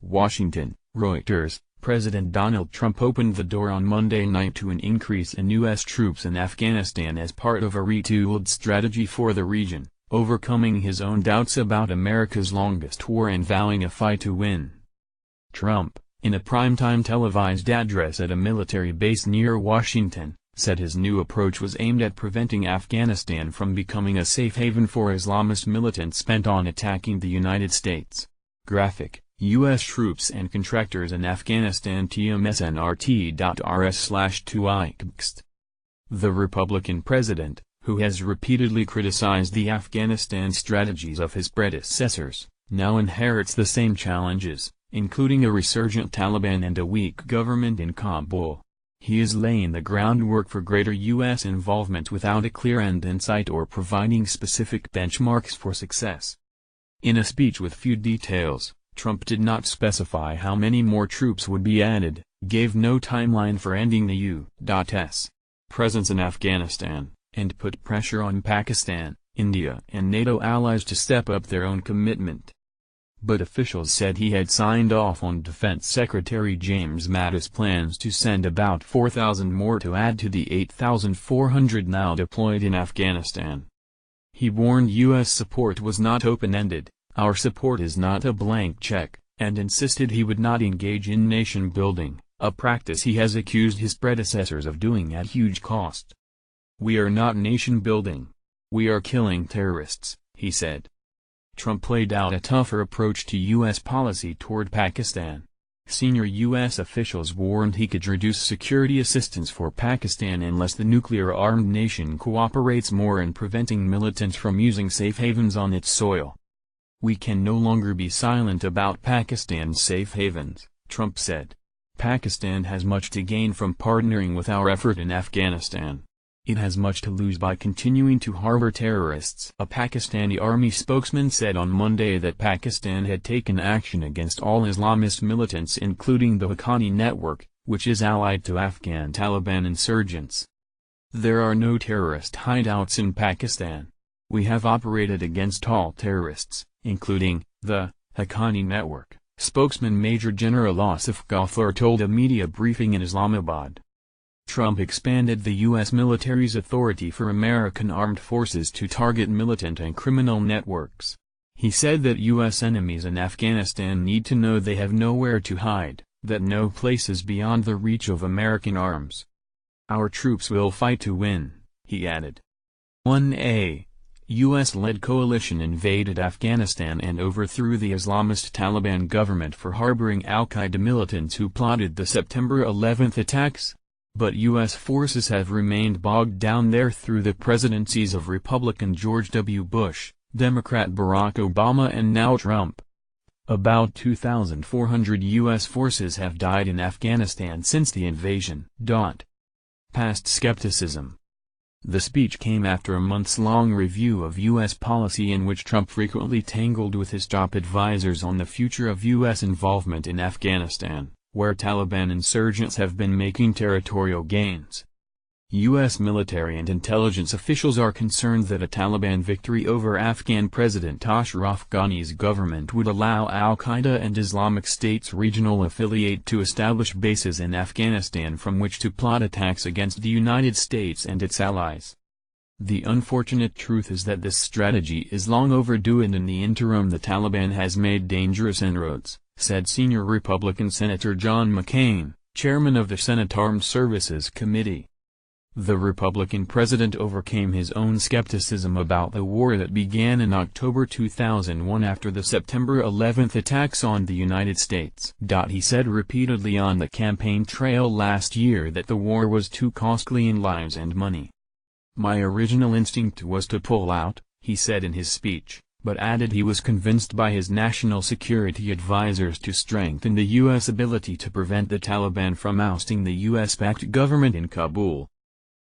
Washington, Reuters. President Donald Trump opened the door on Monday night to an increase in U.S. troops in Afghanistan as part of a retooled strategy for the region, overcoming his own doubts about America's longest war and vowing a fight to win. Trump, in a primetime televised address at a military base near Washington, said his new approach was aimed at preventing Afghanistan from becoming a safe haven for Islamist militants bent on attacking the United States. Graphic: U.S. troops and contractors in Afghanistan tmsnrt.rs/2ixxt. The Republican president, who has repeatedly criticized the Afghanistan strategies of his predecessors, now inherits the same challenges, including a resurgent Taliban and a weak government in Kabul. He is laying the groundwork for greater U.S. involvement without a clear end in sight or providing specific benchmarks for success. In a speech with few details, Trump did not specify how many more troops would be added, gave no timeline for ending the U.S. presence in Afghanistan, and put pressure on Pakistan, India and NATO allies to step up their own commitment. But officials said he had signed off on Defense Secretary James Mattis' plans to send about 4,000 more to add to the 8,400 now deployed in Afghanistan. He warned U.S. support was not open-ended. "Our support is not a blank check," and insisted he would not engage in nation-building, a practice he has accused his predecessors of doing at huge cost. "We are not nation-building. We are killing terrorists," he said. Trump laid out a tougher approach to U.S. policy toward Pakistan. Senior U.S. officials warned he could reduce security assistance for Pakistan unless the nuclear-armed nation cooperates more in preventing militants from using safe havens on its soil. "We can no longer be silent about Pakistan's safe havens," Trump said. "Pakistan has much to gain from partnering with our effort in Afghanistan. It has much to lose by continuing to harbor terrorists." A Pakistani army spokesman said on Monday that Pakistan had taken action against all Islamist militants including the Haqqani network, which is allied to Afghan Taliban insurgents. "There are no terrorist hideouts in Pakistan. We have operated against all terrorists, including the Haqqani network," spokesman Major General Asif Ghaffar told a media briefing in Islamabad. Trump expanded the U.S. military's authority for American armed forces to target militant and criminal networks. He said that U.S. enemies in Afghanistan need to know they have nowhere to hide, that no place is beyond the reach of American arms. "Our troops will fight to win," he added. 1A. U.S.-led coalition invaded Afghanistan and overthrew the Islamist Taliban government for harboring al-Qaeda militants who plotted the September 11 attacks. But U.S. forces have remained bogged down there through the presidencies of Republican George W. Bush, Democrat Barack Obama and now Trump. About 2,400 U.S. forces have died in Afghanistan since the invasion. Past skepticism. The speech came after a months-long review of U.S. policy in which Trump frequently tangled with his top advisers on the future of U.S. involvement in Afghanistan, where Taliban insurgents have been making territorial gains. U.S. military and intelligence officials are concerned that a Taliban victory over Afghan President Ashraf Ghani's government would allow al-Qaeda and Islamic State's regional affiliate to establish bases in Afghanistan from which to plot attacks against the United States and its allies. The unfortunate truth is that this strategy is long overdue and in the interim the Taliban has made dangerous inroads, said senior Republican Senator John McCain, chairman of the Senate Armed Services Committee. The Republican president overcame his own skepticism about the war that began in October 2001 after the September 11 attacks on the United States. He said repeatedly on the campaign trail last year that the war was too costly in lives and money. "My original instinct was to pull out," he said in his speech, but added he was convinced by his national security advisers to strengthen the U.S. ability to prevent the Taliban from ousting the U.S.-backed government in Kabul.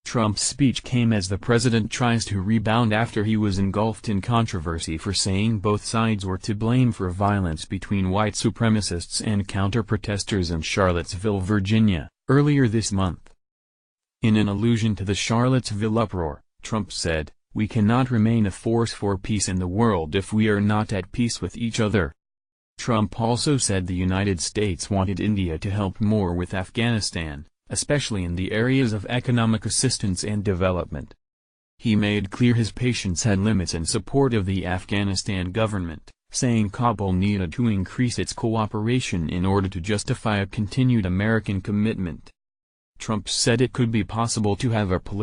Trump's speech came as the president tries to rebound after he was engulfed in controversy for saying both sides were to blame for violence between white supremacists and counter-protesters in Charlottesville, Virginia, earlier this month. In an allusion to the Charlottesville uproar, Trump said, "We cannot remain a force for peace in the world if we are not at peace with each other." Trump also said the United States wanted India to help more with Afghanistan, especially in the areas of economic assistance and development. He made clear his patience had limits in support of the Afghanistan government, saying Kabul needed to increase its cooperation in order to justify a continued American commitment. Trump said it could be possible to have a political